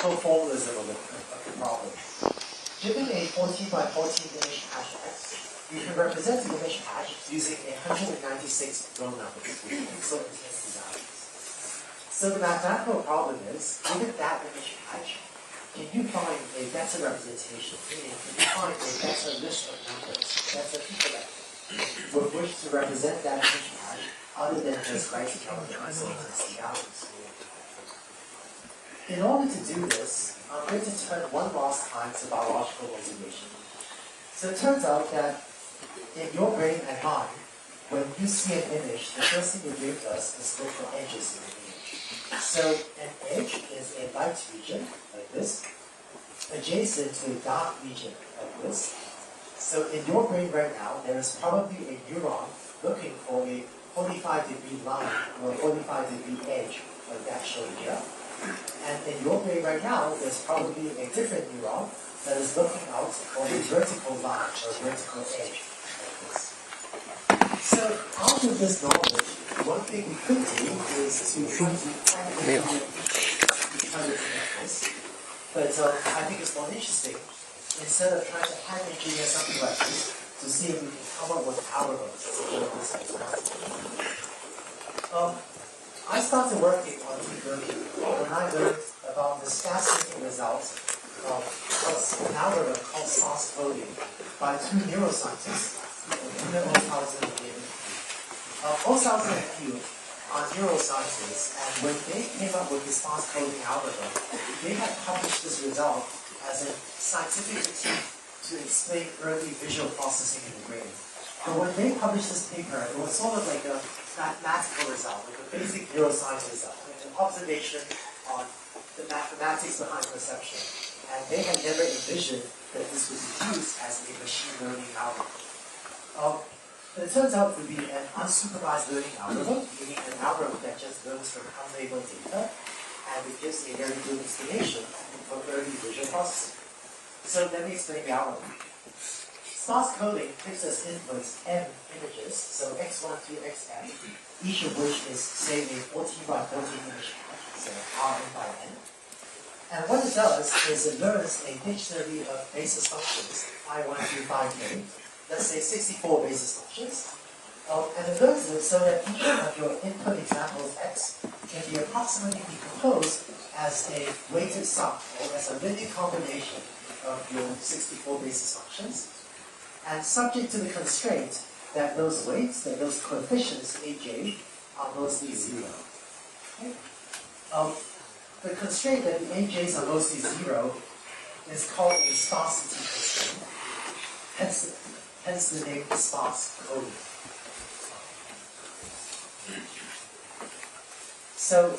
mathematical formalism of the problem. Given a 14 by 14 image hash X, you can represent the image hash using 196 row numbers with pixel intensity values. So the mathematical problem is, given that image hash, can you find a better representation, meaning can you find a better list of numbers, better people with which to represent that image hash other than just writing down the pixel intensity values? In order to do this, I'm going to turn one last time to biological motivation. So it turns out that in your brain and mine, when you see an image, the first thing your brain does is look for edges in the image. So an edge is a light region, like this, adjacent to a dark region, like this. So in your brain right now, there is probably a neuron looking for a 45-degree line or a 45-degree edge, like that shown here. And in your brain right now, there's probably a different neuron that is looking out for a vertical line or a vertical edge, like this. So after this knowledge, one thing we could do is to try to connect this. But I think it's more interesting, instead of trying to hand engineer something like this, to see if we can come up with algorithms to build this mathematically. I started working on deep learning when I learned about this fascinating result of an algorithm called source coding by two neuroscientists, Olshausen and David. Olshausen and Yu are neuroscientists, and when they came up with this fast coding algorithm, they had published this result as a scientific critique to explain early visual processing in the brain. But when they published this paper, it was sort of like a mathematical result, like a basic neuroscience result, like an observation on the mathematics behind perception. And they had never envisioned that this would be used as a machine learning algorithm. But it turns out to be an unsupervised learning algorithm, meaning an algorithm that just learns from unlabeled data, and it gives a very good explanation for early visual processing. So let me explain the algorithm. Sparse coding takes as inputs m images, so x1 through xn, each of which is, say, a 14 by 14 image hash, so rn by n. And what it does is it learns a dictionary of basis functions, I1 through 5k, let's say 64 basis functions, and it learns it so that each of your input examples x can be approximately decomposed as a weighted sum, or as a linear combination of your 64 basis functions, and subject to the constraint that those weights, that those coefficients, aj, are mostly zero. Okay? The constraint that the aj's are mostly zero is called a sparsity constraint, hence the name sparse coding. So,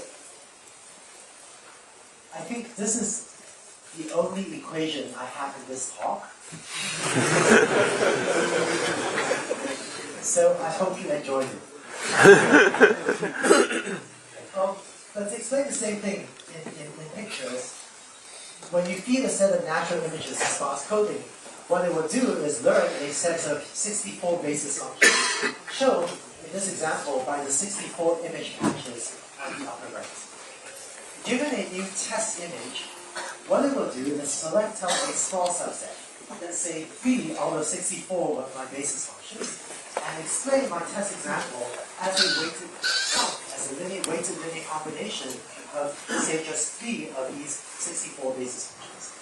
I think this is the only equation I have in this talk. So I hope you enjoyed it. But to explain the same thing in pictures, when you feed a set of natural images to sparse coding, what it will do is learn a set of 64 basis functions, shown in this example by the 64 image patches on the upper right. Given a new test image, what it will do is select out a small subset, let's say 3 out of 64 of my basis functions, and explain my test example as a weighted sum, as a weighted linear combination of, say, just 3 of these 64 basis functions.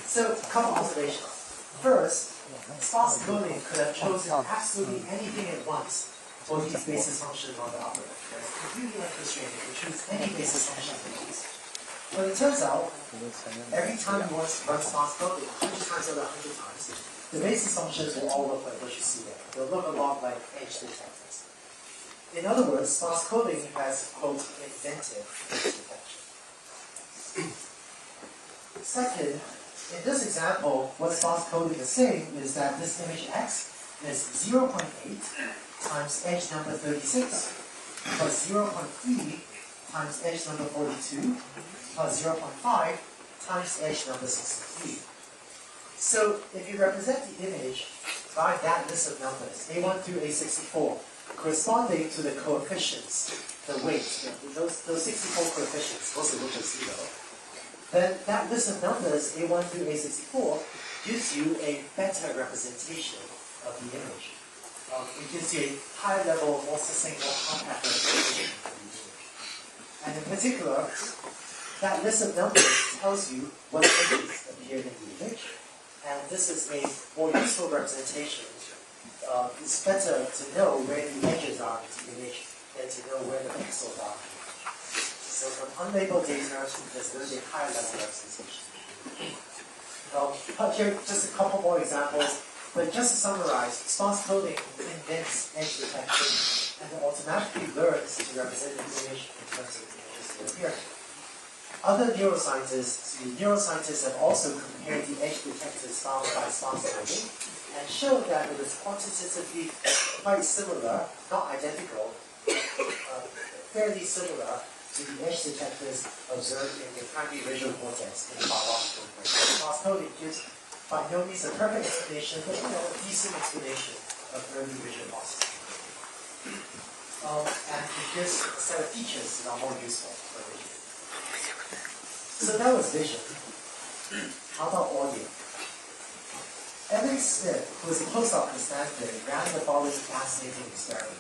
So, a couple observations. First, sparse coding could have chosen absolutely anything at once for these basis functions on the upper left. It's completely unconstrained. It can choose any basis function for these. But it turns out, every time you want to run sparse coding, 100 times out of 100 times, the basis functions will all look like what you see there. They'll look a lot like edge detectors. In other words, sparse coding has, quote, invented edge detection. Second, in this example, what sparse coding is saying is that this image x is 0.8 times edge number 36 plus 0.3 times edge number 42 plus 0.5 times edge number 63. So if you represent the image by that list of numbers, A1 through A64, corresponding to the coefficients, the weight, those 64 coefficients, most of which are 0, then that list of numbers, A1 through A64, gives you a better representation of the image. It gives you a higher level, more succinct, more compact representation of the image. And in particular, that list of numbers tells you what edges appear in the image. And this is a more useful representation. It's better to know where the edges are in the image than to know where the pixels are. So from unlabeled data, there's going to be a higher level representation. Here, just a couple more examples. But just to summarize, sparse coding invents edge detection and it automatically learns to represent the image in terms of the edges that appear. Other neuroscientists have also compared the edge detectors found by sparse coding and showed that it was quantitatively quite similar, not identical, fairly similar to the edge detectors observed in the primary visual cortex in the biological brain. Sparse coding gives by no means a perfect explanation, but a decent explanation of early vision processing. And it gives a set of features that are more useful for vision. So that was vision. How about audio? Evan Smith, who was a postdoc at Stanford, ran the following fascinating experiment.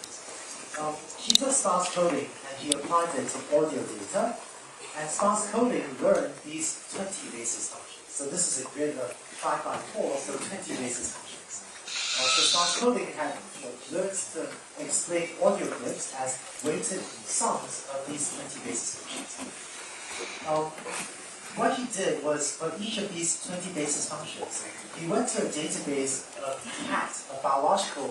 He took sparse coding and he applied it to audio data, and sparse coding learned these 20 basis functions. So this is a grid of 5 by 4, so 20 basis functions. So sparse coding had learned to explain audio clips as weighted sums of these 20 basis functions. What he did was, for each of these 20 basis functions, he went to a database of cats, of biological